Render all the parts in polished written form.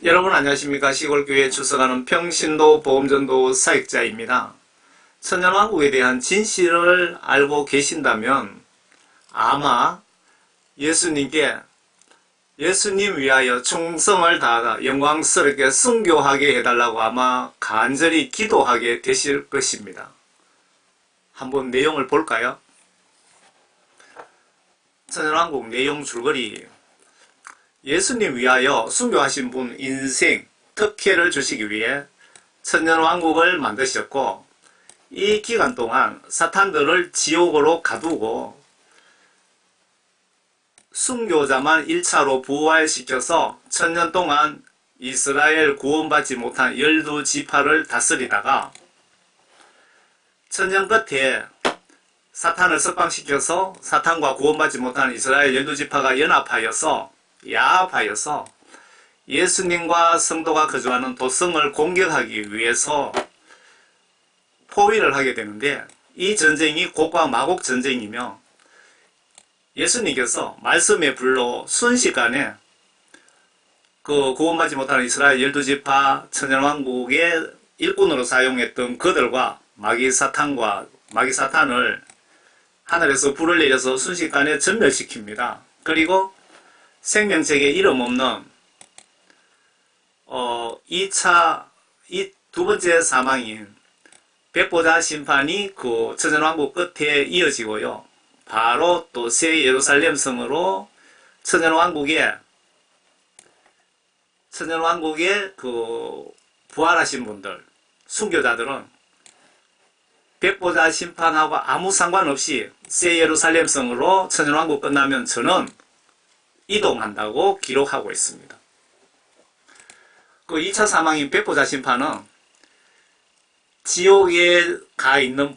여러분 안녕하십니까. 시골교회에 출석하는 평신도 보험전도 사역자입니다. 천년왕국에 대한 진실을 알고 계신다면 아마 예수님께 예수님 위하여 충성을 다하다 영광스럽게 순교하게 해달라고 아마 간절히 기도하게 되실 것입니다. 한번 내용을 볼까요? 천년왕국 내용 줄거리. 예수님 위하여 순교하신 분 인생 특혜를 주시기 위해 천년왕국을 만드셨고, 이 기간 동안 사탄들을 지옥으로 가두고 순교자만 1차로 부활시켜서 천년 동안 이스라엘 구원받지 못한 12지파를 다스리다가 천년 끝에 사탄을 석방시켜서 사탄과 구원받지 못한 이스라엘 12지파가 야합하여서 예수님과 성도가 거주하는 도성을 공격하기 위해서 포위를 하게 되는데, 이 전쟁이 곡과 마곡 전쟁이며 예수님께서 말씀의 불로 순식간에 그 구원받지 못하는 이스라엘 12지파 천년왕국의 일꾼으로 사용했던 그들과 마귀사탄을 하늘에서 불을 내려서 순식간에 전멸시킵니다. 그리고 생명책에 이름 없는 두 번째 사망인 백보자 심판이 그 천년왕국 끝에 이어지고요. 바로 또 새 예루살렘 성으로 천년왕국의 그 부활하신 분들, 순교자들은 백보자 심판하고 아무 상관없이 새 예루살렘 성으로 천년왕국 끝나면 저는 이동한다고 기록하고 있습니다. 그 2차 사망인 백보자 심판은 지옥에 가 있는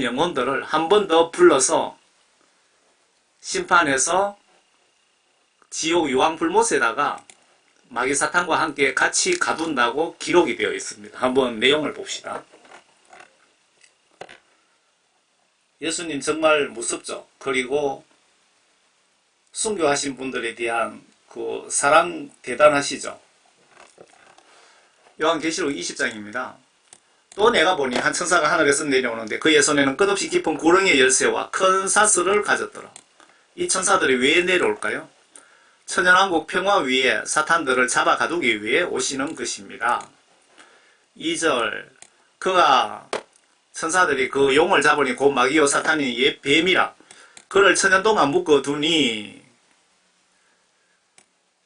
영혼들을 한 번 더 불러서 심판해서 지옥 유황불못에다가 마귀사탄과 함께 같이 가둔다고 기록이 되어 있습니다. 한번 내용을 봅시다. 예수님 정말 무섭죠. 그리고 순교하신 분들에 대한 그 사랑 대단하시죠. 요한계시록 20장입니다. 또 내가 보니 한 천사가 하늘에서 내려오는데 그의 손에는 끝없이 깊은 구렁이의 열쇠와 큰 사슬을 가졌더라. 이 천사들이 왜 내려올까요? 천년왕국 평화 위에 사탄들을 잡아 가두기 위해 오시는 것입니다. 2절, 천사들이 그 용을 잡으니 곧 마귀요 사탄이 뱀이라 그를 천년 동안 묶어두니,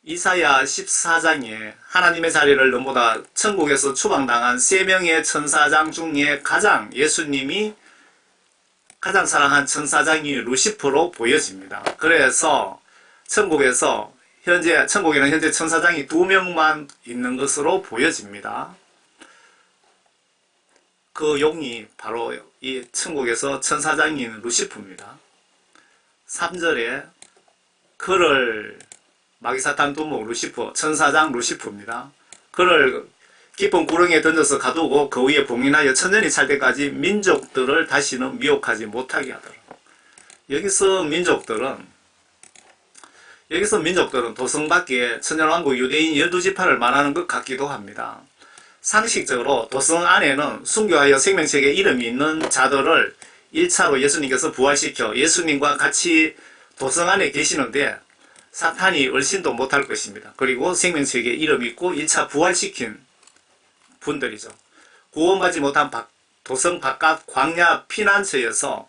이사야 14장에 하나님의 자리를 넘보다 천국에서 추방당한 3명의 천사장 중에 예수님이 가장 사랑한 천사장이 루시퍼로 보여집니다. 그래서 천국에는 현재 천사장이 2명만 있는 것으로 보여집니다. 그 용이 바로 이 천국에서 천사장인 루시퍼입니다. 3절에 그를 마귀사탄 두목 루시퍼, 천사장 루시퍼입니다. 그를 깊은 구렁이에 던져서 가두고 그 위에 봉인하여 천년이 찰 때까지 민족들을 다시는 미혹하지 못하게 하더라. 여기서 민족들은 도성 밖에 천년왕국 유대인 12지파를 말하는 것 같기도 합니다. 상식적으로 도성 안에는 순교하여 생명책에 이름이 있는 자들을 1차로 예수님께서 부활시켜 예수님과 같이 도성 안에 계시는데 사탄이 얼씬도 못할 것입니다. 그리고 생명책에 이름이 있고 1차 부활시킨 분들이죠. 구원받지 못한 도성 바깥 광야 피난처에서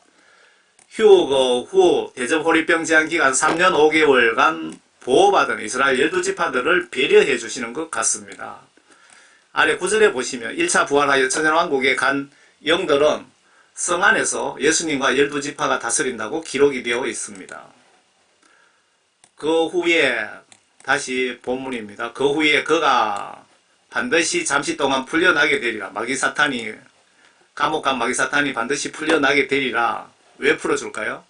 휴거 후 대접호리병 제한 기간 3년 5개월간 보호받은 이스라엘 12지파들을 배려해 주시는 것 같습니다. 아래 9절에 보시면 1차 부활하여 천년왕국에 간 영들은 성 안에서 예수님과 12지파가 다스린다고 기록이 되어 있습니다. 그 후에 다시 본문입니다. 그 후에 그가 반드시 잠시 동안 풀려나게 되리라. 감옥 간 마귀사탄이 반드시 풀려나게 되리라. 왜 풀어줄까요?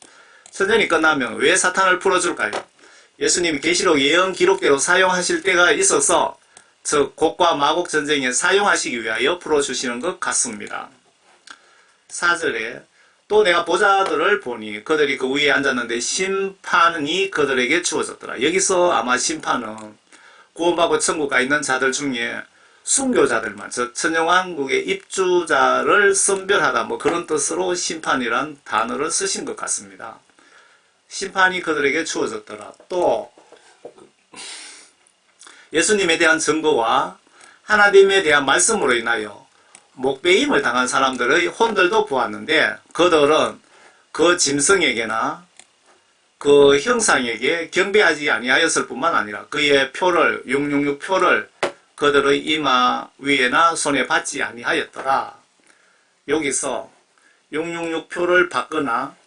천년이 끝나면 왜 사탄을 풀어줄까요? 예수님이 계시록 예언 기록대로 사용하실 때가 있어서 즉 곡과 마곡 전쟁에 사용하시기 위하여 풀어주시는 것 같습니다. 4절에 또 내가 보좌들을 보니 그들이 그 위에 앉았는데 심판이 그들에게 주어졌더라. 여기서 아마 심판은 구원받고 천국 가 있는 자들 중에 순교자들만, 저 천년왕국의 입주자를 선별하다, 뭐 그런 뜻으로 심판이란 단어를 쓰신 것 같습니다. 심판이 그들에게 주어졌더라. 또 예수님에 대한 증거와 하나님에 대한 말씀으로 인하여 목배임을 당한 사람들의 혼들도 보았는데, 그들은 그 짐승에게나 그 형상에게 경배하지 아니하였을 뿐만 아니라 그의 표를, 666 표를 그들의 이마 위에나 손에 받지 아니하였더라. 여기서 666 표를 받거나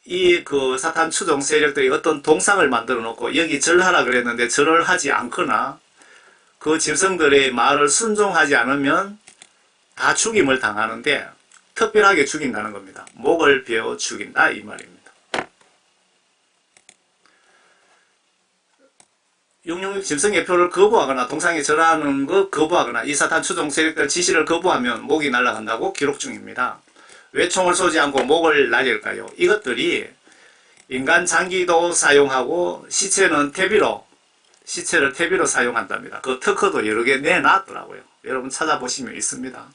이 그 사탄 추종 세력들이 어떤 동상을 만들어 놓고 여기 절하라 그랬는데 절을 하지 않거나 그 짐승들의 말을 순종하지 않으면 다 죽임을 당하는데, 특별하게 죽인다는 겁니다. 목을 베어 죽인다 이 말입니다. 666 짐승의 표를 거부하거나 동상에 절하는 것 거부하거나 이 사탄 추종 세력들 지시를 거부하면 목이 날아간다고 기록 중입니다. 왜 총을 쏘지 않고 목을 날릴까요? 이것들이 인간 장기도 사용하고 시체를 퇴비로 사용한답니다. 그 특허도 여러 개 내놨더라고요. 여러분 찾아보시면 있습니다.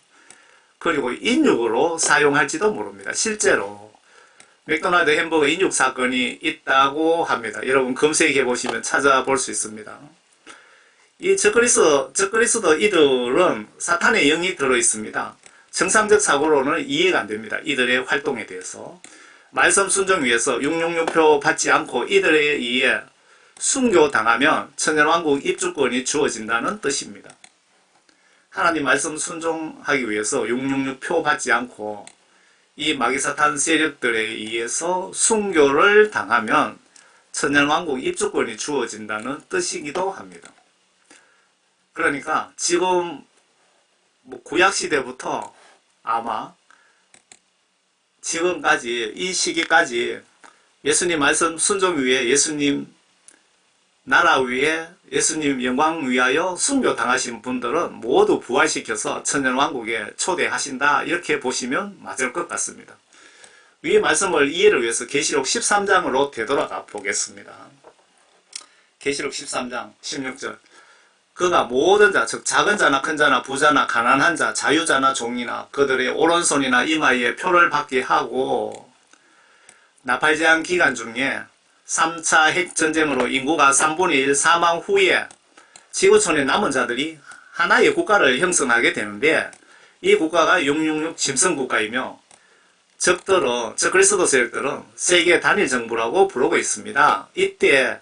그리고 인육으로 사용할지도 모릅니다. 실제로 맥도날드 햄버거 인육 사건이 있다고 합니다. 여러분 검색해 보시면 찾아볼 수 있습니다. 이 적그리스도 이들은 사탄의 영이 들어있습니다. 정상적 사고로는 이해가 안됩니다. 이들의 활동에 대해서. 말씀 순종 위해서 666표 받지 않고 이들에 의해 순교당하면 천년왕국 입주권이 주어진다는 뜻입니다. 하나님 말씀 순종하기 위해서 666표 받지 않고 이 마귀사탄 세력들에 의해서 순교를 당하면 천년왕국 입주권이 주어진다는 뜻이기도 합니다. 그러니까 지금 뭐 구약시대부터 아마 지금까지 이 시기까지 예수님 말씀 순종 위에 예수님 나라 위에 예수님 영광 위하여 순교 당하신 분들은 모두 부활시켜서 천년왕국에 초대하신다, 이렇게 보시면 맞을 것 같습니다. 위의 말씀을 이해를 위해서 계시록 13장으로 되돌아가 보겠습니다. 계시록 13장 16절 그가 모든 자, 즉 작은 자나 큰 자나 부자나 가난한 자, 자유자나 종이나 그들의 오른손이나 이마에 표를 받게 하고, 나팔제한 기간 중에 3차 핵전쟁으로 인구가 3분의 1 사망 후에 지구촌의 남은 자들이 하나의 국가를 형성하게 되는데, 이 국가가 666 짐승국가이며 적들은, 적그리스도 세력들은 세계 단일 정부라고 부르고 있습니다. 이때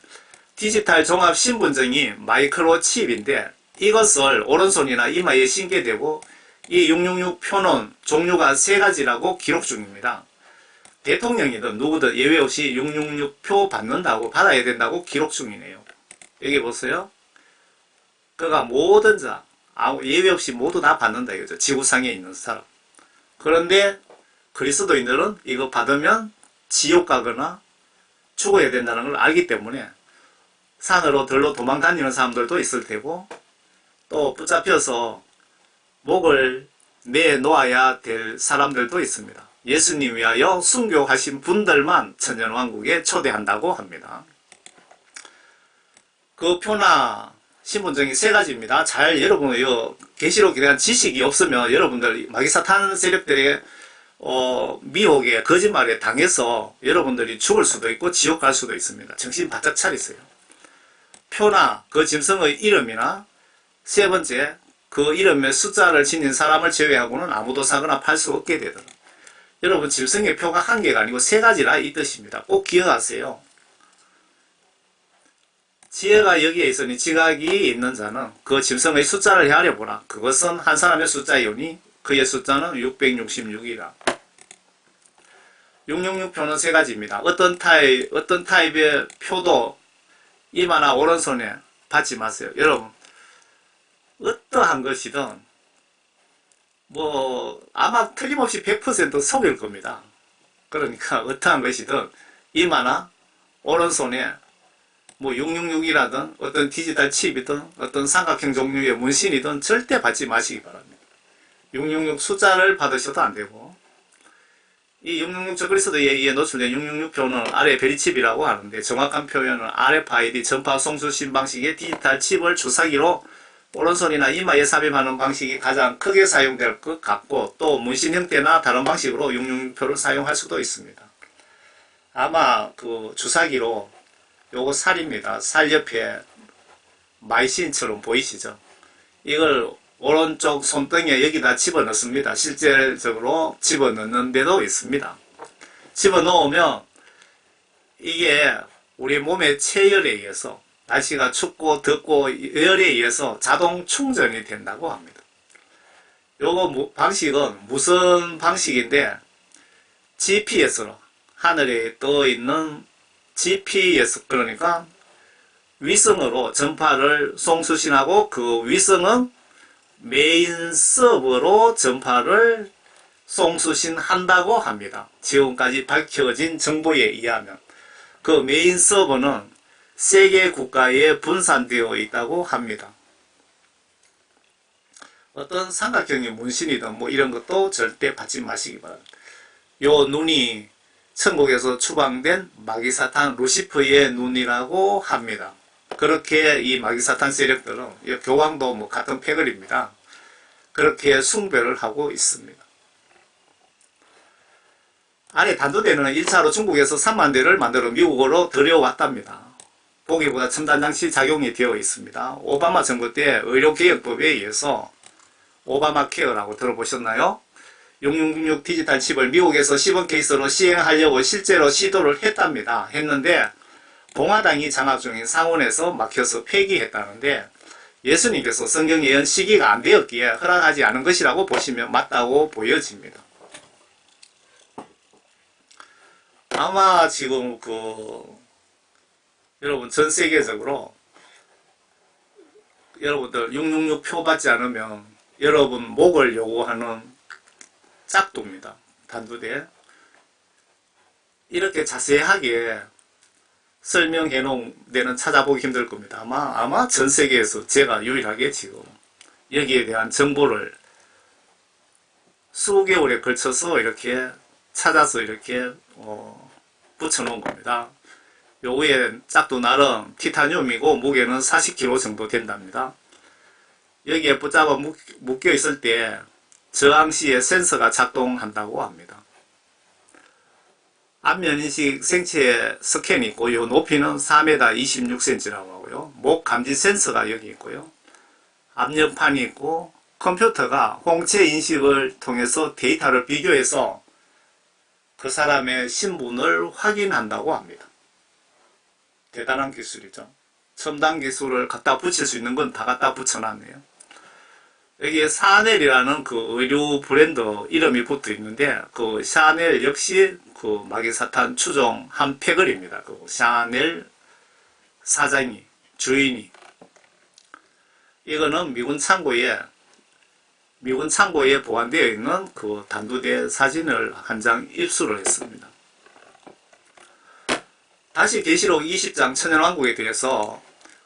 디지털 종합 신분증이 마이크로칩인데 이것을 오른손이나 이마에 신게 되고, 이 666 표는 종류가 3가지라고 기록 중입니다. 대통령이든 누구든 예외 없이 666 표 받아야 된다고 기록 중이네요. 여기 보세요. 그가 모든 자, 예외 없이 모두 다 받는다 이거죠. 지구상에 있는 사람. 그런데 그리스도인들은 이거 받으면 지옥 가거나 죽어야 된다는 걸 알기 때문에 산으로 들로 도망 다니는 사람들도 있을 테고, 또 붙잡혀서 목을 내놓아야 될 사람들도 있습니다. 예수님 위하여 순교하신 분들만 천년왕국에 초대한다고 합니다. 그 표나 신분증이 3가지입니다. 잘 여러분 계시록에 대한 지식이 없으면 여러분들 마귀사탄 세력들의 미혹에 거짓말에 당해서 여러분들이 죽을 수도 있고 지옥 갈 수도 있습니다. 정신 바짝 차리세요. 표나 그 짐승의 이름이나 3번째 그 이름의 숫자를 지닌 사람을 제외하고는 아무도 사거나 팔 수 없게 되더라. 여러분 짐승의 표가 1개가 아니고 3가지라 이 뜻입니다. 꼭 기억하세요. 지혜가 여기에 있으니 지각이 있는 자는 그 짐승의 숫자를 헤아려 보라. 그것은 한 사람의 숫자이오니 그의 숫자는 666이라. 666 표는 3가지입니다. 어떤 타입의 표도 이마나 오른손에 받지 마세요. 여러분 어떠한 것이든 아마 틀림없이 100% 속일 겁니다. 그러니까 어떠한 것이든 이마나 오른손에 666이라든 어떤 디지털 칩이든 어떤 삼각형 종류의 문신이든 절대 받지 마시기 바랍니다. 666 숫자를 받으셔도 안되고, 이 666 적그리스도 얘기에 노출된 666표는 아래 베리칩이라고 하는데 정확한 표현은 RFID 전파 송수신 방식의 디지털 칩을 주사기로 오른손이나 이마에 삽입하는 방식이 가장 크게 사용될 것 같고 또 문신 형태나 다른 방식으로 666표를 사용할 수도 있습니다. 아마 그 주사기로 요거 살입니다. 살 옆에 마이신처럼 보이시죠? 이걸 오른쪽 손등에 여기다 집어넣습니다. 실제적으로 집어넣는 데도 있습니다. 집어넣으면 이게 우리 몸의 체열에 의해서 날씨가 춥고 덥고 열에 의해서 자동 충전이 된다고 합니다. 요거 방식은 무선 방식인데 GPS로 하늘에 떠 있는 GPS 그러니까 위성으로 전파를 송수신하고 그 위성은 메인 서버로 전파를 송수신한다고 합니다. 지금까지 밝혀진 정보에 의하면 그 메인 서버는 세계 국가에 분산되어 있다고 합니다. 어떤 삼각형의 문신이든 뭐 이런 것도 절대 받지 마시기 바랍니다. 요 눈이 천국에서 추방된 마귀사탄 루시퍼의 눈이라고 합니다. 그렇게 이 마귀사탄 세력들은 교황도 뭐 같은 패거리입니다. 그렇게 숭배를 하고 있습니다. 아래 단두대는 1차로 중국에서 3만 대를 만들어 미국으로 들여왔답니다. 보기보다 첨단장치 작용이 되어 있습니다. 오바마 정부 때 의료개혁법에 의해서 오바마 케어라고 들어보셨나요? 6666 디지털 칩을 미국에서 10원 케이스로 시행하려고 실제로 시도를 했는데 공화당이 장악 중인 상원에서 막혀서 폐기했다는데 예수님께서 성경 예언 시기가 안 되었기에 허락하지 않은 것이라고 보시면 맞다고 보여집니다. 아마 지금 여러분 전 세계적으로 여러분들 666 표 받지 않으면 여러분 목을 요구하는 짝두입니다. 단두대. 이렇게 자세하게 설명해 놓은 데는 찾아보기 힘들 겁니다. 아마 전 세계에서 제가 유일하게 지금 여기에 대한 정보를 수개월에 걸쳐서 이렇게 찾아서 이렇게 붙여 놓은 겁니다. 요거의 짝두 날은 티타늄이고 무게는 40kg 정도 된답니다. 여기에 붙잡아 묶여 있을 때 저항 시에 센서가 작동한다고 합니다. 안면인식 생체 스캔이 있고 요 높이는 4m 26cm라고 하고요. 목 감지 센서가 여기 있고요. 압력판이 있고 컴퓨터가 홍채 인식을 통해서 데이터를 비교해서 그 사람의 신분을 확인한다고 합니다. 대단한 기술이죠. 첨단 기술을 갖다 붙일 수 있는 건 다 갖다 붙여놨네요. 여기에 샤넬이라는 그 의류 브랜드 이름이 붙어 있는데 그 샤넬 역시 그 마귀사탄 추종 한 패거리입니다. 그 샤넬 사장이 주인이 이거는 미군 창고에 보관되어 있는 그 단두대 사진을 한 장 입수를 했습니다. 다시 계시록 20장 천년왕국에 대해서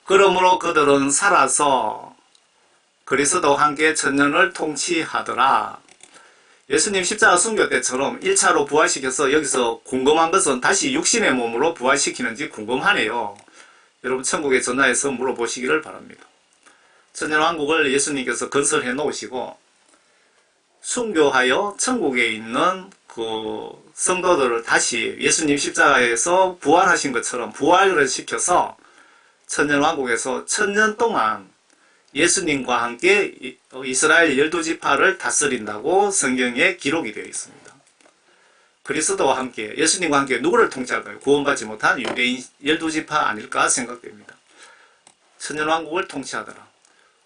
그러므로 그들은 살아서 그리스도와 함께 천년을 통치하더라. 예수님 십자가 순교 때처럼 1차로 부활시켜서 여기서 궁금한 것은 다시 육신의 몸으로 부활시키는지 궁금하네요. 여러분 천국에 전화해서 물어보시기를 바랍니다. 천년왕국을 예수님께서 건설해 놓으시고 순교하여 천국에 있는 그 성도들을 다시 예수님 십자가에서 부활하신 것처럼 부활을 시켜서 천년왕국에서 천년 동안 예수님과 함께 이스라엘 12지파를 다스린다고 성경에 기록이 되어 있습니다. 그리스도와 함께 예수님과 함께 누구를 통치할까요? 구원받지 못한 유대인 12지파 아닐까 생각됩니다. 천년왕국을 통치하더라.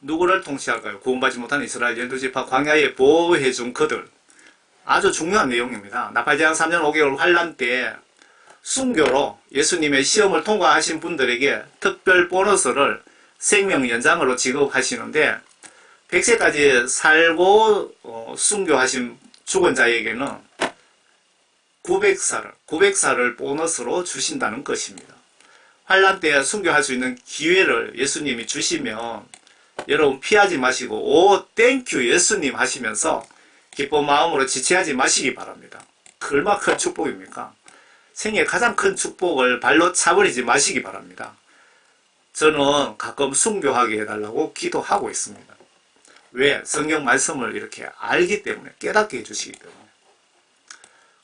누구를 통치할까요? 구원받지 못한 이스라엘 12지파 광야에 보호해준 그들. 아주 중요한 내용입니다. 나팔제한 3년 5개월 환란 때 순교로 예수님의 시험을 통과하신 분들에게 특별 보너스를 생명 연장으로 지급하시는데 100세까지 살고 순교하신 죽은 자에게는 900살을 보너스로 주신다는 것입니다. 환란 때 순교할 수 있는 기회를 예수님이 주시면 여러분 피하지 마시고 오 땡큐 예수님 하시면서 기쁜 마음으로 지체하지 마시기 바랍니다. 얼마나 큰 축복입니까? 생애 가장 큰 축복을 발로 차버리지 마시기 바랍니다. 저는 가끔 순교하게 해달라고 기도하고 있습니다. 왜? 성경 말씀을 이렇게 알기 때문에, 깨닫게 해주시기 때문에.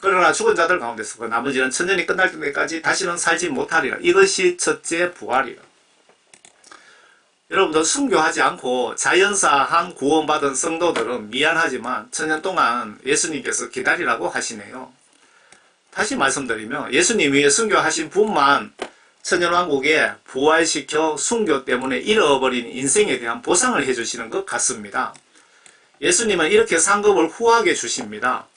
그러나 죽은 자들 가운데서 그 나머지는 천년이 끝날 때까지 다시는 살지 못하리라. 이것이 첫째 부활이라. 여러분들 순교하지 않고 자연사한 구원받은 성도들은 미안하지만 천년 동안 예수님께서 기다리라고 하시네요. 다시 말씀드리면 예수님 위에 순교하신 분만 천년왕국에 부활시켜 순교 때문에 잃어버린 인생에 대한 보상을 해주시는 것 같습니다. 예수님은 이렇게 상급을 후하게 주십니다.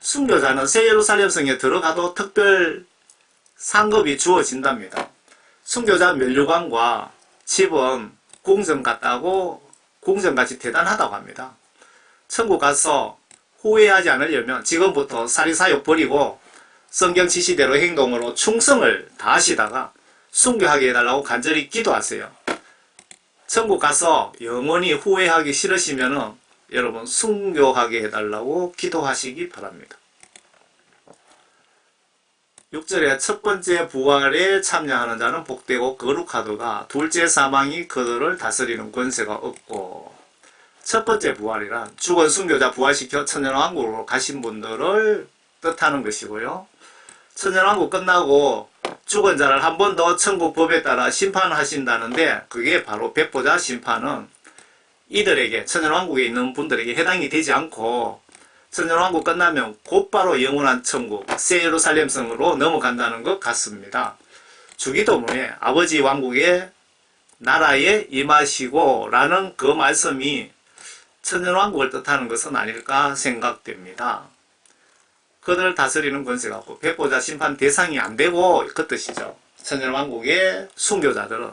순교자는 새 예루살렘 성에 들어가도 특별 상급이 주어진답니다. 순교자 면류관과 집은 궁전 같다고, 궁전같이 대단하다고 합니다. 천국 가서 후회하지 않으려면 지금부터 사리사욕 버리고 성경 지시대로 행동으로 충성을 다하시다가 순교하게 해달라고 간절히 기도하세요. 천국 가서 영원히 후회하기 싫으시면은 여러분 순교하게 해달라고 기도하시기 바랍니다. 6절에 첫 번째 부활에 참여하는 자는 복되고 거룩하도다. 둘째 사망이 그들을 다스리는 권세가 없고. 첫 번째 부활이란 죽은 순교자 부활시켜 천년왕국으로 가신 분들을 뜻하는 것이고요. 천년왕국 끝나고 죽은 자를 한 번 더 천국 법에 따라 심판하신다는데 그게 바로 백보자 심판은 이들에게, 천년왕국에 있는 분들에게 해당이 되지 않고 천년왕국 끝나면 곧바로 영원한 천국 새 예루살렘 성으로 넘어간다는 것 같습니다. 주기도문에 아버지 왕국의 나라에 임하시고 라는 그 말씀이 천년왕국을 뜻하는 것은 아닐까 생각됩니다. 그들을 다스리는 권세가 없고 백보자 심판 대상이 안 되고 그 뜻이죠. 천년왕국의 순교자들은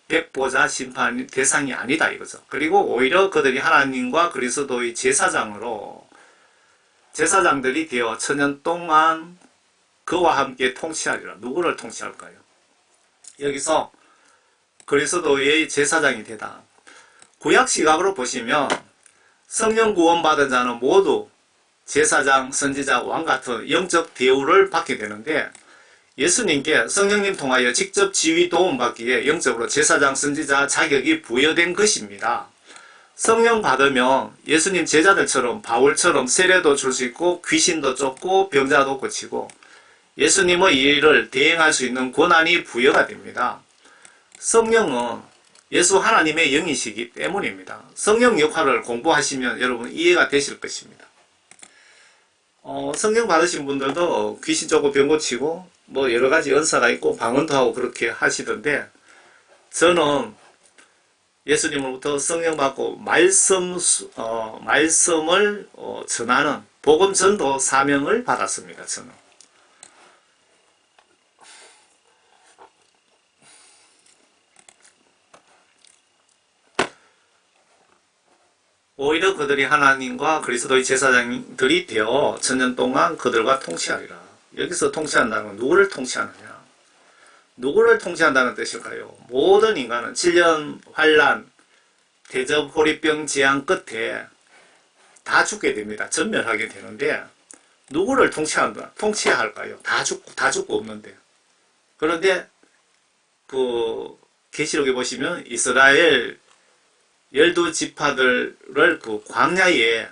백보자 심판 대상이 아니다 이거죠. 그리고 오히려 그들이 하나님과 그리스도의 제사장으로, 제사장들이 되어 천년 동안 그와 함께 통치하리라. 누구를 통치할까요? 여기서 그리스도의 제사장이 되다. 구약 시각으로 보시면 성령 구원받은 자는 모두 제사장, 선지자, 왕 같은 영적 대우를 받게 되는데 예수님께 성령님 통하여 직접 지휘 도움받기에 영적으로 제사장, 선지자 자격이 부여된 것입니다. 성령 받으면 예수님 제자들처럼 바울처럼 세례도 줄 수 있고 귀신도 쫓고 병자도 고치고 예수님의 일을 대행할 수 있는 권한이 부여가 됩니다. 성령은 예수 하나님의 영이시기 때문입니다. 성령 역할을 공부하시면 여러분 이해가 되실 것입니다. 성령 받으신 분들도 귀신 쫓고 병 고치고 뭐 여러가지 은사가 있고 방언도 하고 그렇게 하시던데 저는 예수님으로부터 성령 받고 말씀을 전하는 복음 전도 사명을 받았습니다. 저는. 오히려 그들이 하나님과 그리스도의 제사장들이 되어 천년 동안 그들과 통치하리라. 여기서 통치한다는 건 누구를 통치하느냐? 누구를 통치한다는 뜻일까요? 모든 인간은 7년 환란, 대접, 호리병, 재앙 끝에 다 죽게 됩니다. 전멸하게 되는데 누구를 통치해야 할까요? 다 죽고 없는데. 그런데 그 계시록에 보시면 이스라엘 12지파들을 그 광야에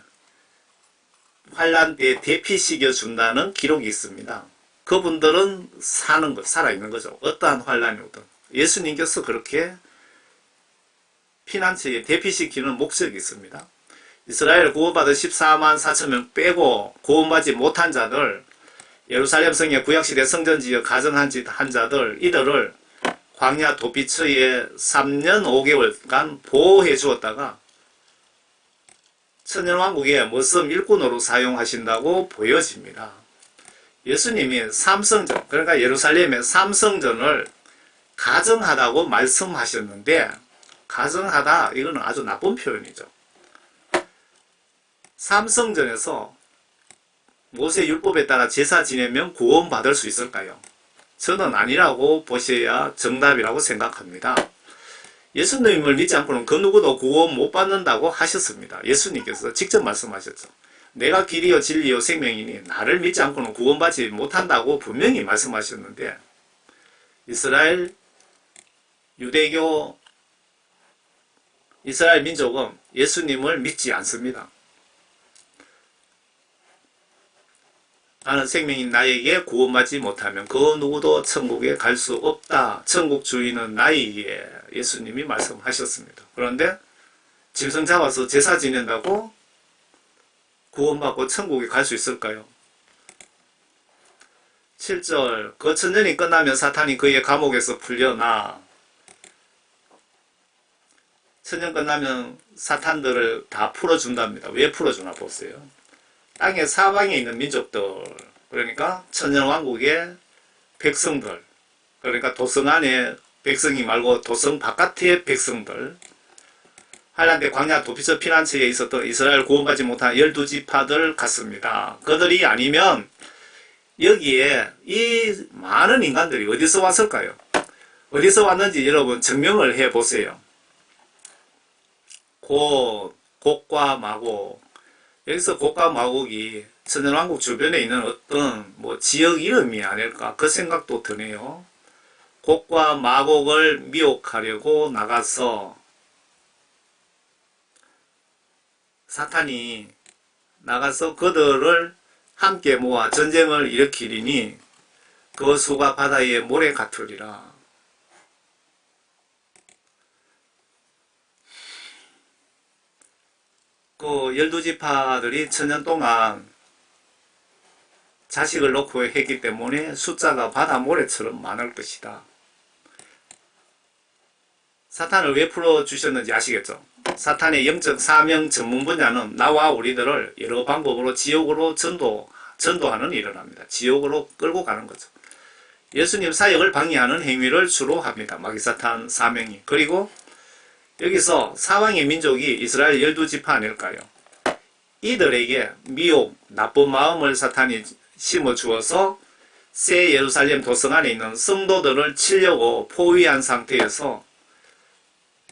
환란 때 대피시켜 준다는 기록이 있습니다. 그분들은 살아있는 거죠. 어떠한 환란이 오든. 예수님께서 그렇게 피난처에 대피시키는 목적이 있습니다. 이스라엘 구원받은 14만 4천 명 빼고 구원받지 못한 자들, 예루살렘 성의 구약시대 성전지역 가정한 자들, 이들을 광야 도피처에 3년 5개월간 보호해 주었다가 천년왕국의 머슴 일꾼으로 사용하신다고 보여집니다. 예수님이 삼성전, 그러니까 예루살렘의 삼성전을 가정하다고 말씀하셨는데 가정하다 이거는 아주 나쁜 표현이죠. 삼성전에서 모세 율법에 따라 제사 지내면 구원받을 수 있을까요? 저는 아니라고 보셔야 정답이라고 생각합니다. 예수님을 믿지 않고는 그 누구도 구원 못 받는다고 하셨습니다. 예수님께서 직접 말씀하셨죠. 내가 길이요 진리요 생명이니 나를 믿지 않고는 구원받지 못한다고 분명히 말씀하셨는데 이스라엘 유대교 이스라엘 민족은 예수님을 믿지 않습니다. 나는 생명인 나에게 구원받지 못하면 그 누구도 천국에 갈 수 없다. 천국 주인은 나에게 예수님이 말씀하셨습니다. 그런데 짐승 잡아서 제사 지낸다고 구원받고 천국에 갈 수 있을까요? 7절 그 천년이 끝나면 사탄이 그의 감옥에서 풀려나 천년 끝나면 사탄들을 다 풀어준답니다. 왜 풀어주나 보세요. 땅의 사방에 있는 민족들 그러니까 천년왕국의 백성들 그러니까 도성 안에 백성이 말고 도성 바깥의 백성들 한란대 광야 도피처 피난처에 있었던 이스라엘 구원받지 못한 12지파들 같습니다. 그들이 아니면 여기에 이 많은 인간들이 어디서 왔을까요? 어디서 왔는지 여러분 증명을 해보세요. 곡과 마곡 여기서 곡과 마곡이 천년왕국 주변에 있는 어떤 지역 이름이 아닐까 그 생각도 드네요. 곡과 마곡을 미혹하려고 나가서 사탄이 나가서 그들을 함께 모아 전쟁을 일으키리니 그 수가 바다의 모래 같으리라. 그 12지파들이 천년 동안 자식을 놓고 했기 때문에 숫자가 바다 모래처럼 많을 것이다. 사탄을 왜 풀어주셨는지 아시겠죠? 사탄의 영적 사명 전문 분야는 나와 우리들을 여러 방법으로 지옥으로 전도하는 일을 합니다. 지옥으로 끌고 가는 거죠. 예수님 사역을 방해하는 행위를 주로 합니다. 마귀사탄 사명이. 그리고 여기서 사방의 민족이 이스라엘 12지파 아닐까요? 이들에게 미혹, 나쁜 마음을 사탄이 심어주어서 새 예루살렘 도성 안에 있는 성도들을 치려고 포위한 상태에서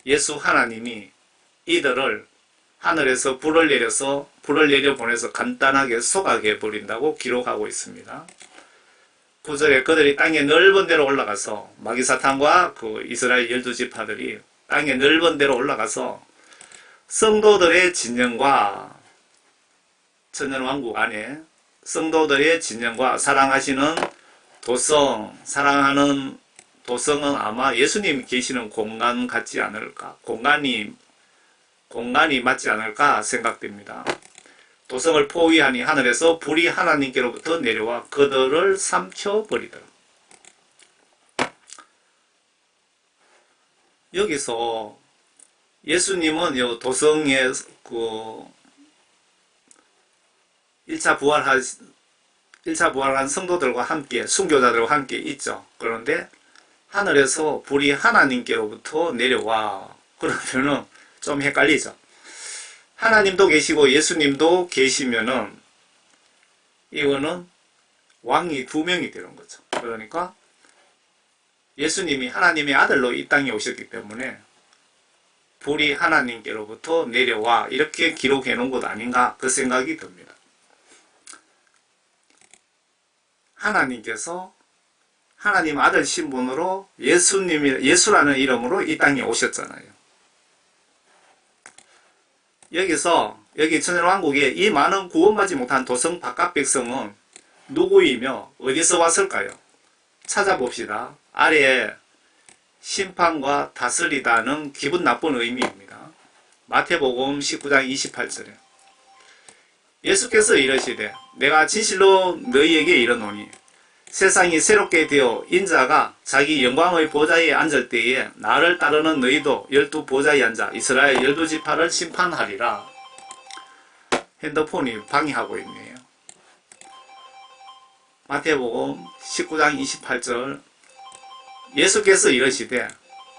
예수 하나님이 이들을 하늘에서 불을 내려 보내서 간단하게 소각해 버린다고 기록하고 있습니다. 9절에 그들이 땅의 넓은 데로 올라가서 마귀사탄과 그 이스라엘 12지파들이 땅의 넓은 데로 올라가서 성도들의 진영과 천년왕국 안에 성도들의 진영과 사랑하시는 도성, 사랑하는 도성은 아마 예수님이 계시는 공간 같지 않을까, 공간이 맞지 않을까 생각됩니다. 도성을 포위하니 하늘에서 불이 하나님께로부터 내려와 그들을 삼켜버리더라. 여기서 예수님은 요 도성에 그 1차 부활한 성도들과 함께 순교자들과 함께 있죠. 그런데 하늘에서 불이 하나님께로부터 내려와 그러면은 좀 헷갈리죠. 하나님도 계시고 예수님도 계시면은 이거는 왕이 2명이 되는 거죠. 그러니까 예수님이 하나님의 아들로 이 땅에 오셨기 때문에 불이 하나님께로부터 내려와 이렇게 기록해 놓은 것 아닌가 그 생각이 듭니다. 하나님께서 하나님 아들 신분으로 예수라는 이름으로 이 땅에 오셨잖아요. 여기 천년왕국에 이 많은 구원받지 못한 도성 바깥 백성은 누구이며 어디서 왔을까요? 찾아봅시다. 아래에 심판과 다스리다는 기분 나쁜 의미입니다. 마태복음 19장 28절에 예수께서 이르시되 내가 진실로 너희에게 이르노니 세상이 새롭게 되어 인자가 자기 영광의 보좌에 앉을 때에 나를 따르는 너희도 12보좌에 앉아 이스라엘 12지파를 심판하리라. 핸드폰이 방해하고 있네요. 마태복음 19장 28절 예수께서 이르시되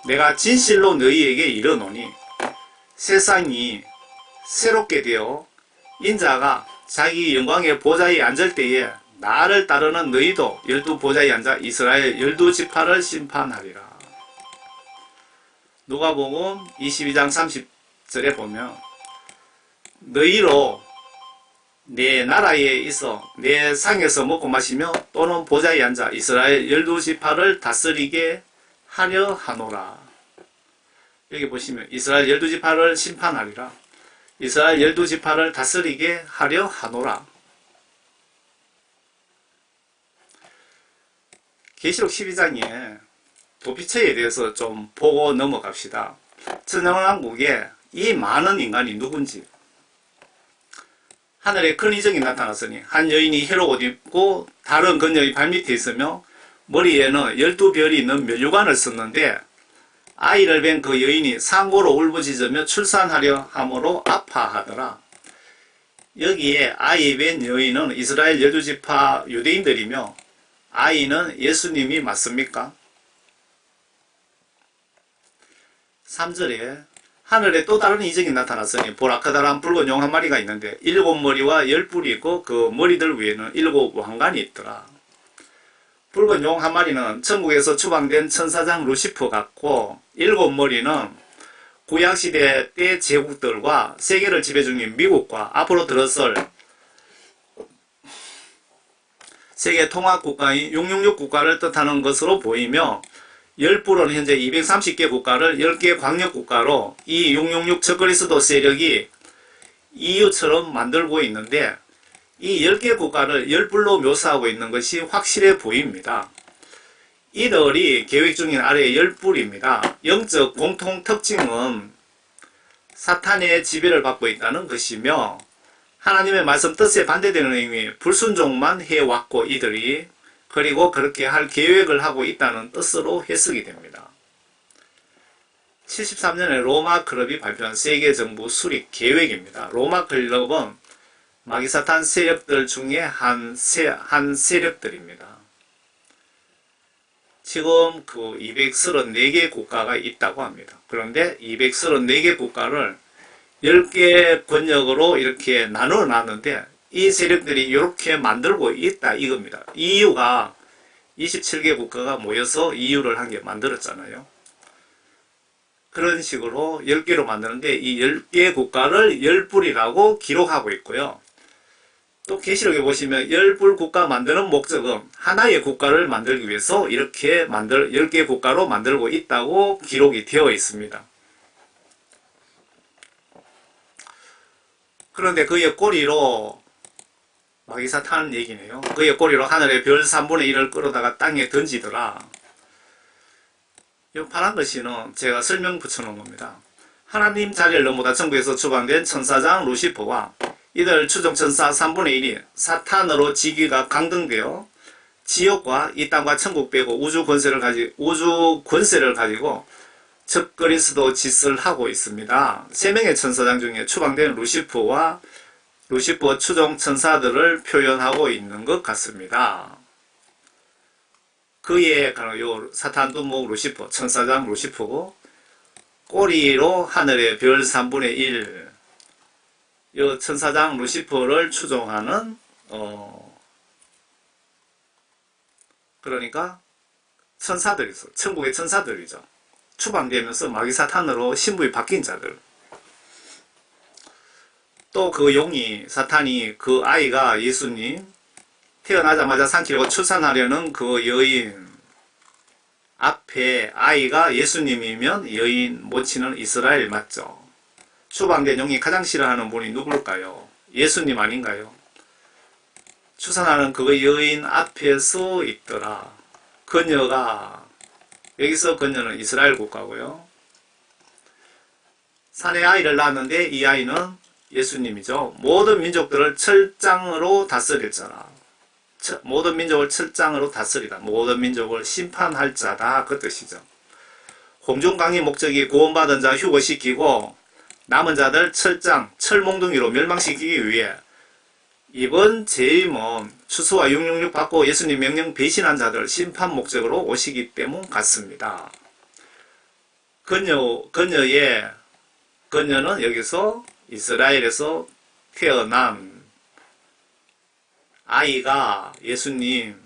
내가 진실로 너희에게 이르노니 세상이 새롭게 되어 인자가 자기 영광의 보좌에 앉을 때에 나를 따르는 너희도 12보좌에 앉아 이스라엘 12지파를 심판하리라. 누가복음 22장 30절에 보면 너희로 내 나라에 있어 내 상에서 먹고 마시며 또는 보좌에 앉아 이스라엘 12지파를 다스리게 하려 하노라. 여기 보시면 이스라엘 12지파를 심판하리라. 이스라엘 12지파를 다스리게 하려 하노라. 계시록 12장에 도피처에 대해서 좀 보고 넘어갑시다. 천연왕국에 이 많은 인간이 누군지. 하늘에 큰 이정이 나타났으니 한 여인이 혈록 옷 입고 다른 그녀의 발밑에 있으며 머리에는 12별이 있는 면류관을 썼는데 아이를 뵌 그 여인이 상고로 울부짖으며 출산하려 함으로 아파하더라. 여기에 아이 뵌 여인은 이스라엘 12지파 유대인들이며 아이는 예수님이 맞습니까? 3절에 하늘에 또 다른 이정이 나타났으니 보라 커다란 붉은 용 한 마리가 있는데 7머리와 10뿔이 있고 그 머리들 위에는 7 왕관이 있더라. 붉은 용 한 마리는 천국에서 추방된 천사장 루시퍼 같고 7머리는 구약시대 때 제국들과 세계를 지배 중인 미국과 앞으로 들어설 세계 통합국가인 666 국가를 뜻하는 것으로 보이며 10뿔은 현재 230개 국가를 10개 광역국가로 이 666 적그리스도 세력이 EU처럼 만들고 있는데 이 10개 국가를 10뿔로 묘사하고 있는 것이 확실해 보입니다. 이들이 계획 중인 아래의 10뿔입니다. 영적 공통 특징은 사탄의 지배를 받고 있다는 것이며 하나님의 말씀 뜻에 반대되는 행위, 불순종만 해왔고 이들이 그리고 그렇게 할 계획을 하고 있다는 뜻으로 해석이 됩니다. 73년에 로마 클럽이 발표한 세계정부 수립 계획입니다. 로마 클럽은 마귀사탄 세력들 중에 한 세력들입니다. 지금 그 234개 국가가 있다고 합니다. 그런데 234개 국가를 10개 권역으로 이렇게 나눠 놨는데 이 세력들이 이렇게 만들고 있다 이겁니다. EU가 27개 국가가 모여서 EU를 한 개 만들었잖아요. 그런 식으로 10개로 만드는데 이 10개 국가를 10뿔이라고 기록하고 있고요. 또 계시록에 보시면 10뿔 국가 만드는 목적은 하나의 국가를 만들기 위해서 이렇게 10개 국가로 만들고 있다고 기록이 되어 있습니다. 그런데 그의 꼬리로 마귀사탄 얘기네요. 그의 꼬리로 하늘의 별 3분의 1을 끌어다가 땅에 던지더라. 이 파란 글씨는 제가 설명 붙여놓은 겁니다. 하나님 자리를 넘보다 천국에서 추방된 천사장 루시퍼와 이들 추종천사 3분의 1이 사탄으로 지기가 강등되어 지옥과 이 땅과 천국 빼고 우주 권세를 가지고 적그리스도 짓을 하고 있습니다. 3명의 천사장 중에 추방된 루시퍼와 루시퍼 추종 천사들을 표현하고 있는 것 같습니다. 그의 요 사탄 두목 루시퍼, 천사장 루시퍼고 꼬리로 하늘의 별 3분의 1, 요 천사장 루시퍼를 추종하는 그러니까 천사들이죠. 천국의 천사들이죠. 추방되면서 마귀사탄으로 신분이 바뀐 자들. 또 그 용이 사탄이 그 아이가 예수님 태어나자마자 삼키려고 출산하려는 그 여인 앞에 아이가 예수님이면 여인 모친은 이스라엘 맞죠? 추방된 용이 가장 싫어하는 분이 누굴까요? 예수님 아닌가요? 출산하는 그 여인 앞에 서 있더라. 그녀가 여기서 그녀는 이스라엘 국가고요. 산에 아이를 낳았는데 이 아이는 예수님이죠. 모든 민족들을 철장으로 다스릴 자라. 모든 민족을 철장으로 다스리다. 모든 민족을 심판할 자다. 그 뜻이죠. 홍중강의 목적이 구원받은 자 휴거시키고 남은 자들 철장, 철몽둥이로 멸망시키기 위해 이번 재임은 추수와 666 받고 예수님 명령 배신한 자들 심판 목적으로 오시기 때문 같습니다. 그녀는 여기서 이스라엘에서 태어난 아이가 예수님,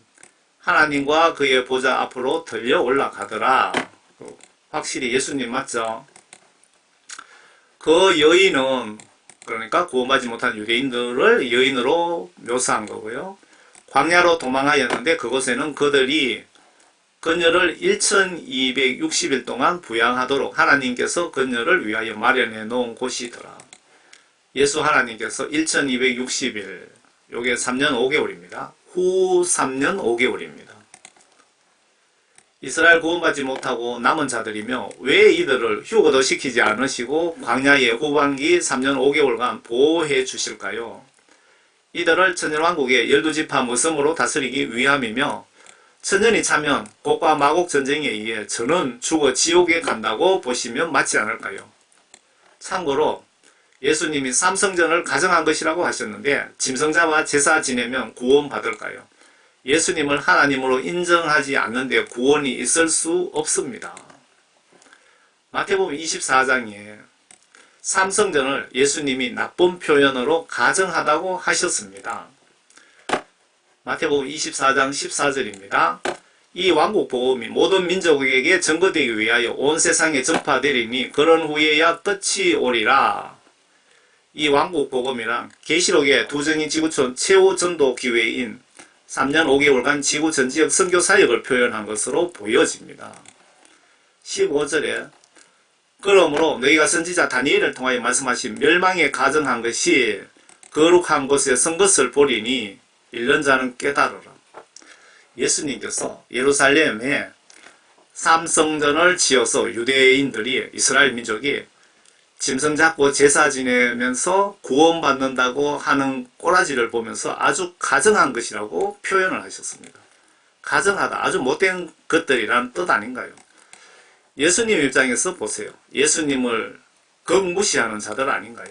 하나님과 그의 보좌 앞으로 들려 올라가더라. 확실히 예수님 맞죠? 그 여인은 그러니까 구원받지 못한 유대인들을 여인으로 묘사한 거고요. 광야로 도망하였는데 그곳에는 그들이 그녀를 1260일 동안 부양하도록 하나님께서 그녀를 위하여 마련해 놓은 곳이더라. 예수 하나님께서 1260일, 요게 3년 5개월입니다. 후 3년 5개월입니다. 이스라엘 구원받지 못하고 남은 자들이며 왜 이들을 휴거도 시키지 않으시고 광야의 후반기 3년 5개월간 보호해 주실까요? 이들을 천년왕국의 12지파 무섬으로 다스리기 위함이며 천년이 차면 곡과 마곡 전쟁에 의해 저는 죽어 지옥에 간다고 보시면 맞지 않을까요? 참고로 예수님이 삼성전을 가정한 것이라고 하셨는데 짐승자와 제사 지내면 구원받을까요? 예수님을 하나님으로 인정하지 않는데 구원이 있을 수 없습니다. 마태복음 24장에 삼성전을 예수님이 나쁜 표현으로 가정하다고 하셨습니다. 마태복음 24장 14절입니다. 이 왕국 복음이 모든 민족에게 전거되기 위하여 온 세상에 전파되리니 그런 후에야 끝이 오리라. 이 왕국 복음이란 계시록의 두정인 지구촌 최후 전도 기회인 3년 5개월간 지구 전 지역 선교 사역을 표현한 것으로 보여집니다. 15절에 그러므로 너희가 선지자 다니엘을 통하여 말씀하신 멸망에 가정한 것이 거룩한 곳에 선 것을 보리니 읽는 자는 깨달으라. 예수님께서 예루살렘에 삼성전을 지어서 유대인들이 이스라엘 민족이 짐승 잡고 제사 지내면서 구원받는다고 하는 꼬라지를 보면서 아주 가정한 것이라고 표현을 하셨습니다. 가정하다, 아주 못된 것들이란 뜻 아닌가요? 예수님 입장에서 보세요. 예수님을 극무시하는 자들 아닌가요?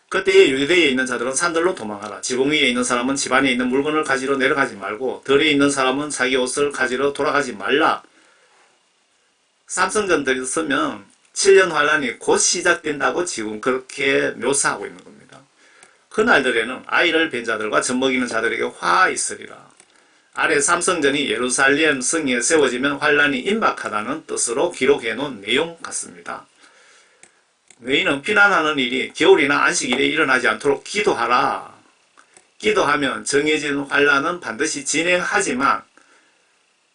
그때의 유대에 있는 자들은 산들로 도망하라. 지붕 위에 있는 사람은 집안에 있는 물건을 가지러 내려가지 말고 들에 있는 사람은 자기 옷을 가지러 돌아가지 말라. 삼성전들이 쓰면 7년 환란이 곧 시작된다고 지금 그렇게 묘사하고 있는 겁니다. 그날들에는 아이를 뵌 자들과 젖먹이는 자들에게 화 있으리라. 아래 삼성전이 예루살렘 성에 세워지면 환란이 임박하다는 뜻으로 기록해 놓은 내용 같습니다. 너희는 피난하는 일이 겨울이나 안식일에 일어나지 않도록 기도하라. 기도하면 정해진 환란은 반드시 진행하지만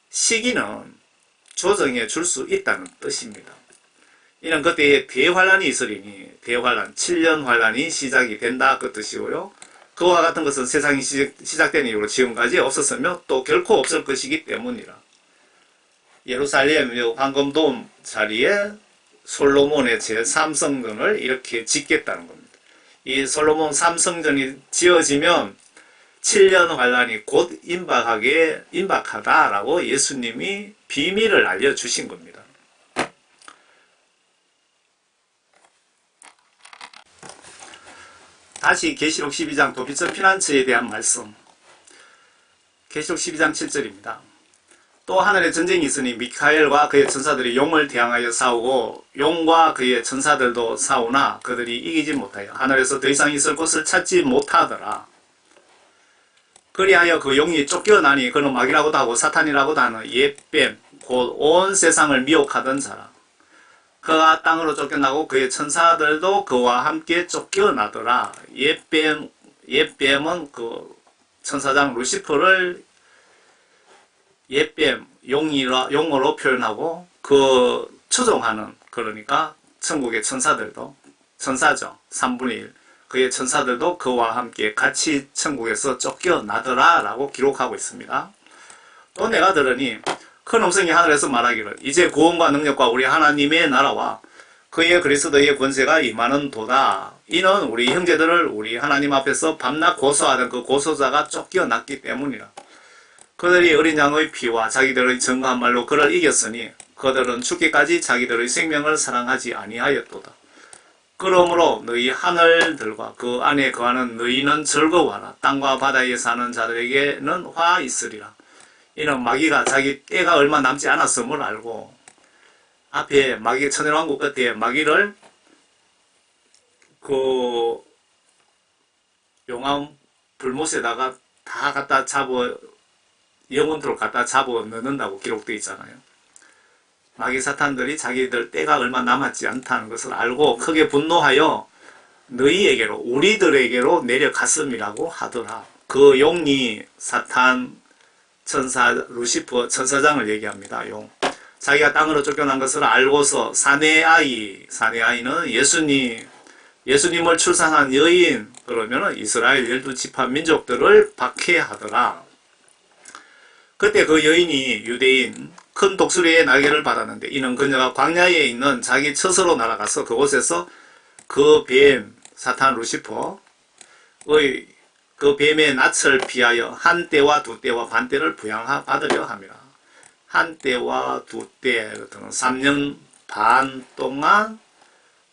시기는 조정해 줄 수 있다는 뜻입니다. 이는 그때에 대환란이 있으리니 대환란, 7년 환란이 시작이 된다 그 뜻이고요. 그와 같은 것은 세상이 시작된 이후로 지금까지 없었으며 또 결코 없을 것이기 때문이라. 예루살렘 황금돔 자리에 솔로몬의 제3성전을 이렇게 짓겠다는 겁니다. 이 솔로몬 3성전이 지어지면 7년 환란이 곧 임박하다라고 예수님이 비밀을 알려주신 겁니다. 다시 계시록 12장 도피처 피난처에 대한 말씀. 계시록 12장 7절입니다. 또 하늘에 전쟁이 있으니 미카엘과 그의 천사들이 용을 대항하여 싸우고 용과 그의 천사들도 싸우나 그들이 이기지 못하여 하늘에서 더 이상 있을 곳을 찾지 못하더라. 그리하여 그 용이 쫓겨나니 그는 마귀라고도 하고 사탄이라고도 하는 옛뱀 곧 온 세상을 미혹하던 자라. 그가 땅으로 쫓겨나고 그의 천사들도 그와 함께 쫓겨나더라. 옛뱀은 그 천사장 루시퍼를 옛뱀, 용어로 표현하고 그 추종하는, 그러니까 천국의 천사들도, 천사죠. 3분의 1. 그의 천사들도 그와 함께 같이 천국에서 쫓겨나더라 라고 기록하고 있습니다. 또 내가 들으니 큰 음성이 하늘에서 말하기를 이제 구원과 능력과 우리 하나님의 나라와 그의 그리스도의 권세가 임하는 도다. 이는 우리 형제들을 우리 하나님 앞에서 밤낮 고소하던 그 고소자가 쫓겨났기 때문이라. 그들이 어린 양의 피와 자기들의 정거한 말로 그를 이겼으니 그들은 죽기까지 자기들의 생명을 사랑하지 아니하였도다. 그러므로 너희 하늘들과 그 안에 거하는 너희는 즐거워하라. 땅과 바다에 사는 자들에게는 화 있으리라. 이는 마귀가 자기 때가 얼마 남지 않았음을 알고 앞에 마귀 천연왕국 끝에 마귀를 그 용암 불못에다가 다 갖다 잡아 영혼들을 갖다 잡아 넣는다고 기록되어 있잖아요. 마귀 사탄들이 자기들 때가 얼마 남았지 않다는 것을 알고 크게 분노하여 너희에게로 우리들에게로 내려갔음이라고 하더라. 그 용이 사탄 천사 루시퍼 천사장을 얘기합니다. 용. 자기가 땅으로 쫓겨난 것을 알고서 사내아이는 예수님을 출산한 여인, 그러면은 이스라엘 12지파 민족들을 박해하더라. 그때 그 여인이 유대인 큰 독수리의 날개를 받았는데 이는 그녀가 광야에 있는 자기 처소로 날아가서 그곳에서 그 뱀 사탄 루시퍼의 그 뱀의 낯을 피하여 한 때와 두 때와 반 때를 부양받으려 합니다. 한 때와 두 때, 3년 반 동안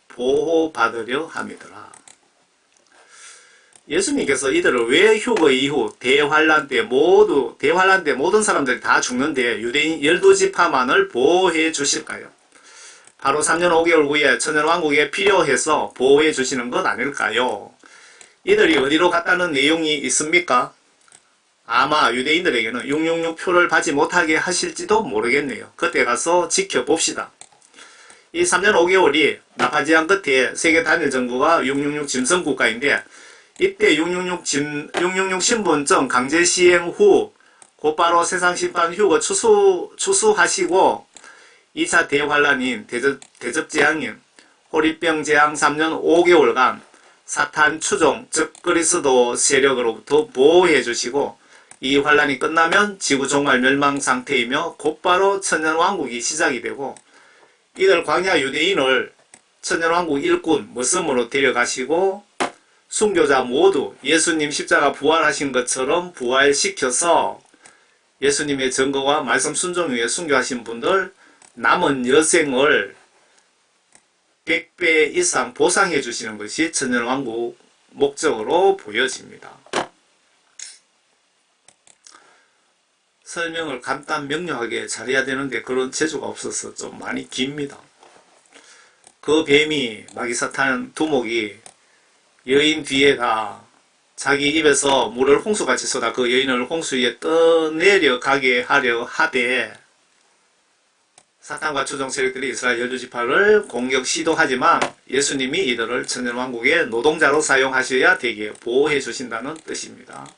보호받으려 함이더라. 예수님께서 이들을 왜 휴거 이후 대환란 때 모든 사람들이 다 죽는데 유대인 12지파만을 보호해 주실까요? 바로 3년 5개월 후에 천년왕국에 필요해서 보호해 주시는 것 아닐까요? 이들이 어디로 갔다는 내용이 있습니까? 아마 유대인들에게는 666표를 받지 못하게 하실지도 모르겠네요. 그때 가서 지켜봅시다. 이 3년 5개월이 나파지한 끝에 세계 단일 정부가 666 짐승 국가인데 이때 666 신분증 강제 시행 후 곧바로 세상심판 휴거 추수하시고 2차 대환란인 대접재앙인 호리병 재앙 3년 5개월간 사탄 추종 즉 그리스도 세력으로부터 보호해 주시고 이 환란이 끝나면 지구 종말 멸망 상태이며 곧바로 천년왕국이 시작이 되고 이들 광야 유대인을 천년왕국 일꾼 머슴으로 데려가시고 순교자 모두 예수님 십자가 부활하신 것처럼 부활시켜서 예수님의 증거와 말씀 순종 위에 순교하신 분들 남은 여생을 100배 이상 보상해 주시는 것이 천년왕국 목적으로 보여집니다. 설명을 간단 명료하게 잘해야 되는데 그런 재주가 없어서 좀 많이 깁니다. 그 뱀이 마귀사탄 두목이 여인 뒤에다 자기 입에서 물을 홍수같이 쏟아 그 여인을 홍수 위에 떠내려가게 하려 하되 사탄과 추종 세력들이 이스라엘 12지파를 공격 시도하지만 예수님이 이들을 천년왕국의 노동자로 사용하셔야 되게 보호해 주신다는 뜻입니다.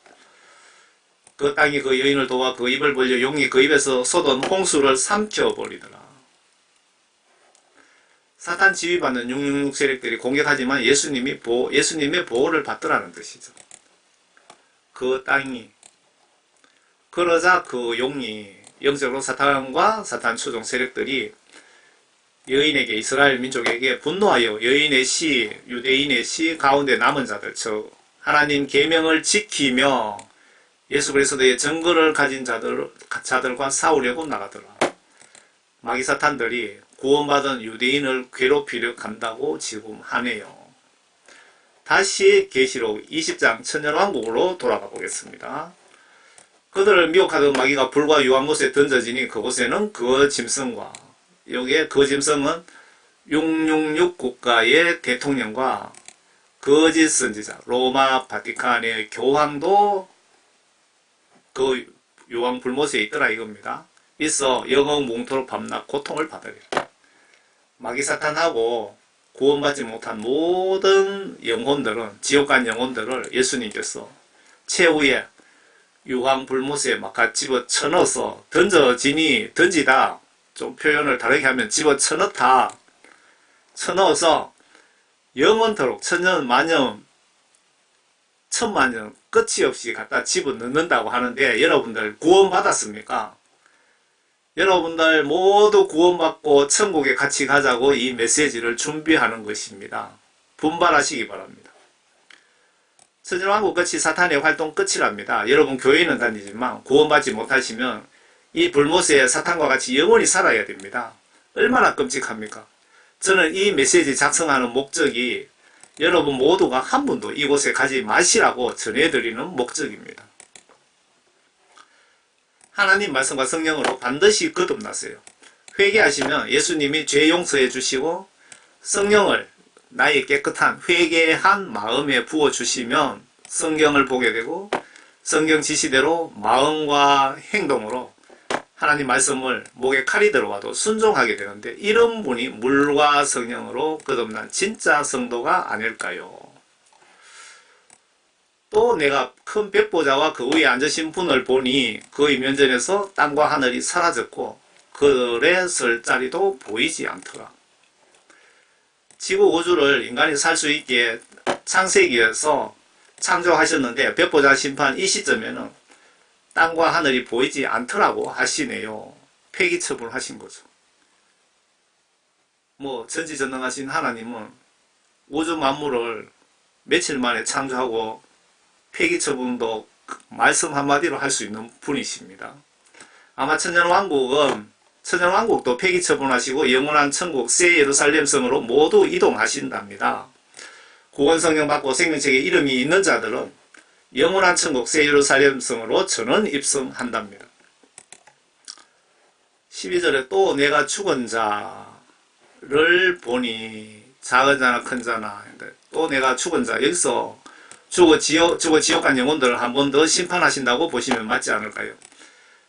그 땅이 그 여인을 도와 그 입을 벌려 용이 그 입에서 쏟은 홍수를 삼켜버리더라. 사탄 지휘받는 666 세력들이 공격하지만 예수님의 보호를 받더라는 뜻이죠. 그 땅이 그러자 그 용이 영적으로 사탄과 사탄 추종 세력들이 여인에게 이스라엘 민족에게 분노하여 여인의 씨, 유대인의 씨 가운데 남은 자들, 즉 하나님 계명을 지키며 예수 그리스도의 증거를 가진 자들과 싸우려고 나가더라. 마귀 사탄들이 구원받은 유대인을 괴롭히려 간다고 지금 하네요. 다시 계시록 20장 천년왕국으로 돌아가 보겠습니다. 그들을 미혹하던 마귀가 불과 유황 곳에 던져지니 그곳에는 그 짐승과 여기에 그 짐승은 666 국가의 대통령과 거짓 선지자 로마 바티칸의 교황도 그 유황 불못에 있더라 이겁니다. 있어 영영 뭉토록 밤낮 고통을 받으리라. 마귀 사탄하고 구원받지 못한 모든 영혼들은 지옥 간 영혼들을 예수님께서 최후에 유황 불못에 막 집어 쳐넣어서 던지다 좀 표현을 다르게 하면 집어 쳐넣어서 영원토록 천년 만년 천만년 끝이 없이 갖다 집어넣는다고 하는데 여러분들 구원받았습니까? 여러분들 모두 구원받고 천국에 같이 가자고 이 메시지를 준비하는 것입니다. 분발하시기 바랍니다. 천년왕국 끝이 사탄의 활동 끝이랍니다. 여러분 교회는 다니지만 구원받지 못하시면 이 불못에 사탄과 같이 영원히 살아야 됩니다. 얼마나 끔찍합니까? 저는 이 메시지 작성하는 목적이 여러분 모두가 한 분도 이곳에 가지 마시라고 전해드리는 목적입니다. 하나님 말씀과 성령으로 반드시 거듭나세요. 회개하시면 예수님이 죄 용서해 주시고 성령을 나의 깨끗한 회개한 마음에 부어주시면 성경을 보게 되고 성경 지시대로 마음과 행동으로 하나님 말씀을 목에 칼이 들어와도 순종하게 되는데 이런 분이 물과 성령으로 거듭난 진짜 성도가 아닐까요? 또 내가 큰 백보자와 그 위에 앉으신 분을 보니 그 이면전에서 땅과 하늘이 사라졌고 그들의 설 자리도 보이지 않더라. 지구 우주를 인간이 살 수 있게 창세기에서 창조하셨는데 백보자 심판 이 시점에는 땅과 하늘이 보이지 않더라고 하시네요. 폐기 처분하신 거죠. 뭐 전지전능하신 하나님은 우주 만물을 며칠 만에 창조하고 폐기 처분도 말씀 한마디로 할 수 있는 분이십니다. 아마 천년왕국도 폐기 처분하시고 영원한 천국 새 예루살렘 성으로 모두 이동하신답니다. 구원성령 받고 생명책에 이름이 있는 자들은 영원한 천국 새 예루살렘 성으로 전원 입성한답니다. 12절에 또 내가 죽은 자를 보니 작은 자나 큰 자나 또 내가 죽은 자 여기서 죽어 지옥 간 영혼들을 한 번 더 심판하신다고 보시면 맞지 않을까요?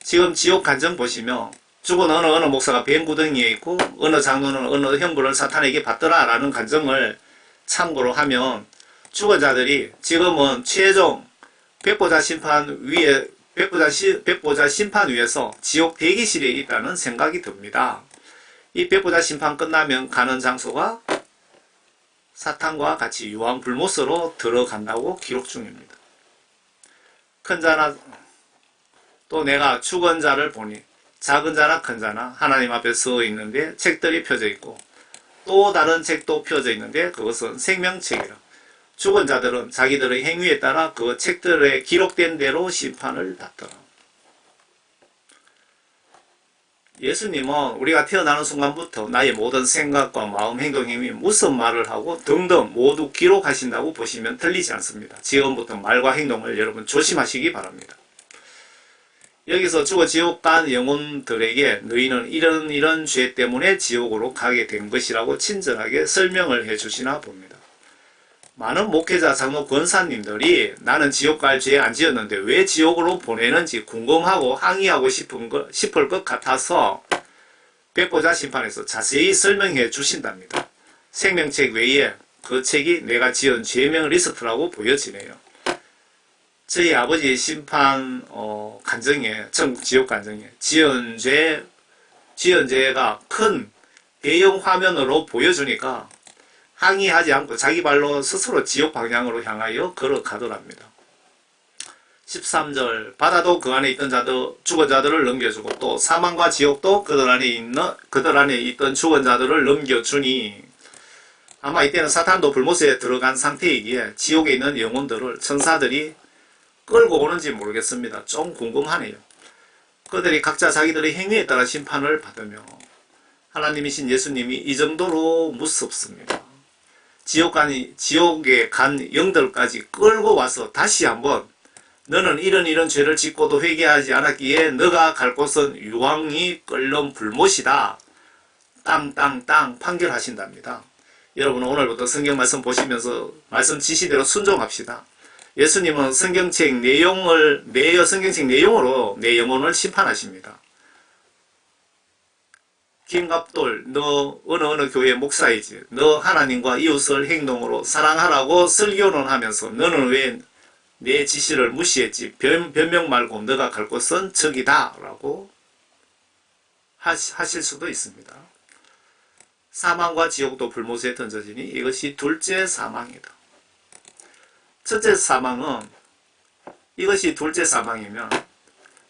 지금 지옥 간정 보시면 죽은 어느 목사가 뱀 구덩이에 있고 어느 장로는 어느 형부를 사탄에게 받더라 라는 간정을 참고로 하면 죽은 자들이 지금은 최종 백보자 심판 위에서 지옥 대기실에 있다는 생각이 듭니다. 이 백보자 심판 끝나면 가는 장소가 사탄과 같이 유황불못으로 들어간다고 기록 중입니다. 큰 자나 또 내가 죽은 자를 보니 작은 자나 큰 자나 하나님 앞에 서 있는데 책들이 펴져 있고 또 다른 책도 펴져 있는데 그것은 생명책이라. 죽은 자들은 자기들의 행위에 따라 그 책들에 기록된 대로 심판을 받더라. 예수님은 우리가 태어나는 순간부터 나의 모든 생각과 마음, 행동, 행위, 무슨 말을 하고 등등 모두 기록하신다고 보시면 틀리지 않습니다. 지금부터 말과 행동을 여러분 조심하시기 바랍니다. 여기서 죽어 지옥 간 영혼들에게 너희는 이런 죄 때문에 지옥으로 가게 된 것이라고 친절하게 설명을 해주시나 봅니다. 많은 목회자, 장로, 권사님들이 나는 지옥 갈 죄 안 지었는데 왜 지옥으로 보내는지 궁금하고 항의하고 싶을 것 같아서 백보자 심판에서 자세히 설명해 주신답니다. 생명책 외에 그 책이 내가 지은 죄명 리스트라고 보여지네요. 저희 아버지 심판 간정에 지옥 간정에 지은 죄가 큰 대형 화면으로 보여주니까 항의하지 않고 자기 발로 스스로 지옥 방향으로 향하여 걸어가더랍니다. 13절 바다도 그 안에 있던 죽은 자들을 넘겨주고 또 사망과 지옥도 그들 안에 있던 죽은 자들을 넘겨주니 아마 이때는 사탄도 불못에 들어간 상태이기에 지옥에 있는 영혼들을 천사들이 끌고 오는지 모르겠습니다. 좀 궁금하네요. 그들이 각자 자기들의 행위에 따라 심판을 받으며 하나님이신 예수님이 이 정도로 무섭습니다. 지옥에 간 영들까지 끌고 와서 다시 한번 너는 이런 죄를 짓고도 회개하지 않았기에 너가 갈 곳은 유황이 끓는 불못이다. 땅땅땅 판결하신답니다. 여러분 오늘부터 성경 말씀 보시면서 말씀 지시대로 순종합시다. 예수님은 성경책 내용으로 내 영혼을 심판하십니다. 김갑돌, 너 어느 교회 목사이지. 너 하나님과 이웃을 행동으로 사랑하라고 설교는 하면서 너는 왜 내 지시를 무시했지? 변명 말고 너가 갈 곳은 저기다 라고 하실 수도 있습니다. 사망과 지옥도 불못에 던져지니 이것이 둘째 사망이다. 첫째 사망은 이것이 둘째 사망이면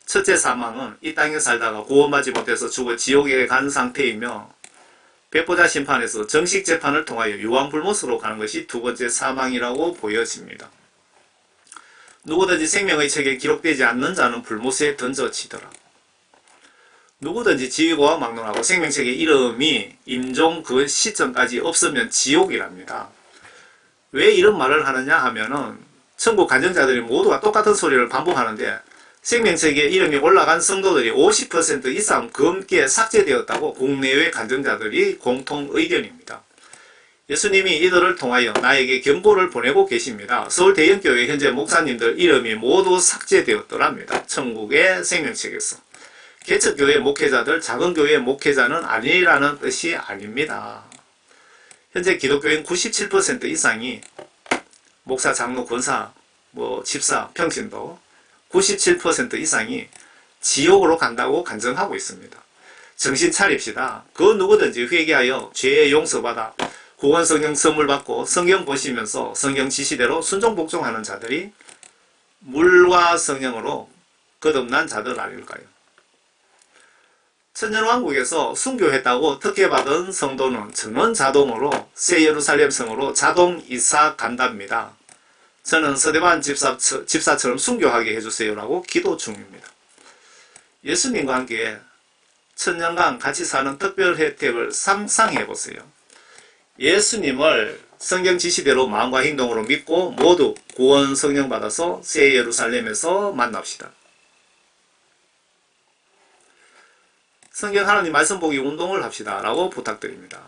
첫째 사망은 이 땅에 살다가 구원받지 못해서 죽어 지옥에 간 상태이며 백보자 심판에서 정식 재판을 통하여 유황불못으로 가는 것이 두 번째 사망이라고 보여집니다. 누구든지 생명의 책에 기록되지 않는 자는 불못에 던져지더라. 누구든지 지위고와 막론하고 생명책에 이름이 임종 그 시점까지 없으면 지옥이랍니다. 왜 이런 말을 하느냐 하면은 천국 간정자들이 모두가 똑같은 소리를 반복하는데 생명책에 이름이 올라간 성도들이 50% 이상 검게 삭제되었다고 국내외 간정자들이 공통 의견입니다. 예수님이 이들을 통하여 나에게 경고를 보내고 계십니다. 서울 대형교회 현재 목사님들 이름이 모두 삭제되었더랍니다. 천국의 생명책에서. 개척교회 목회자들 작은 교회 목회자는 아니라는 뜻이 아닙니다. 현재 기독교인 97% 이상이 목사, 장로, 권사 집사, 평신도 97% 이상이 지옥으로 간다고 간증하고 있습니다. 정신 차립시다. 그 누구든지 회개하여 죄의 용서받아 구원 성령 선물 받고 성경 보시면서 성경 지시대로 순종 복종하는 자들이 물과 성령으로 거듭난 자들 아닐까요? 천년왕국에서 순교했다고 특혜받은 성도는 전원 자동으로 새 예루살렘 성으로 자동 이사 간답니다. 저는 서대반 집사처럼 순교하게 해주세요 라고 기도 중입니다. 예수님과 함께 천년간 같이 사는 특별 혜택을 상상해 보세요. 예수님을 성경 지시대로 마음과 행동으로 믿고 모두 구원 성령 받아서 새 예루살렘에서 만납시다. 성경 하나님 말씀 보기 운동을 합시다 라고 부탁드립니다.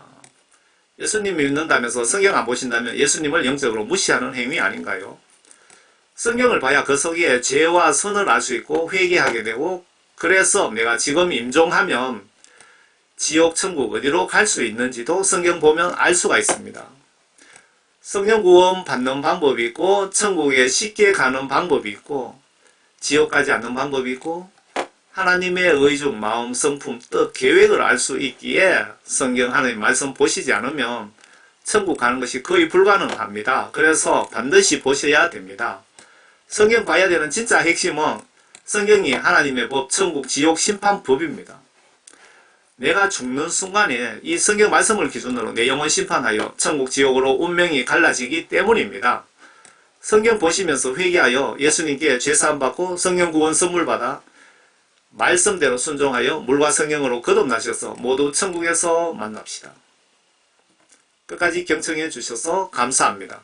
예수님 믿는다면서 성경 안 보신다면 예수님을 영적으로 무시하는 행위 아닌가요? 성경을 봐야 그 속에 죄와 선을 알 수 있고 회개하게 되고, 그래서 내가 지금 임종하면 지옥, 천국 어디로 갈 수 있는지도 성경 보면 알 수가 있습니다. 성령 구원 받는 방법이 있고, 천국에 쉽게 가는 방법이 있고, 지옥 가지 않는 방법이 있고, 하나님의 의중, 마음, 성품, 뜻, 계획을 알 수 있기에 성경 하나님 말씀 보시지 않으면 천국 가는 것이 거의 불가능합니다. 그래서 반드시 보셔야 됩니다. 성경 봐야 되는 진짜 핵심은 성경이 하나님의 법, 천국, 지옥, 심판법입니다. 내가 죽는 순간에 이 성경 말씀을 기준으로 내 영혼 심판하여 천국, 지옥으로 운명이 갈라지기 때문입니다. 성경 보시면서 회개하여 예수님께 죄사함 받고 성령 구원 선물 받아 말씀대로 순종하여 물과 성령으로 거듭나셔서 모두 천국에서 만납시다. 끝까지 경청해 주셔서 감사합니다.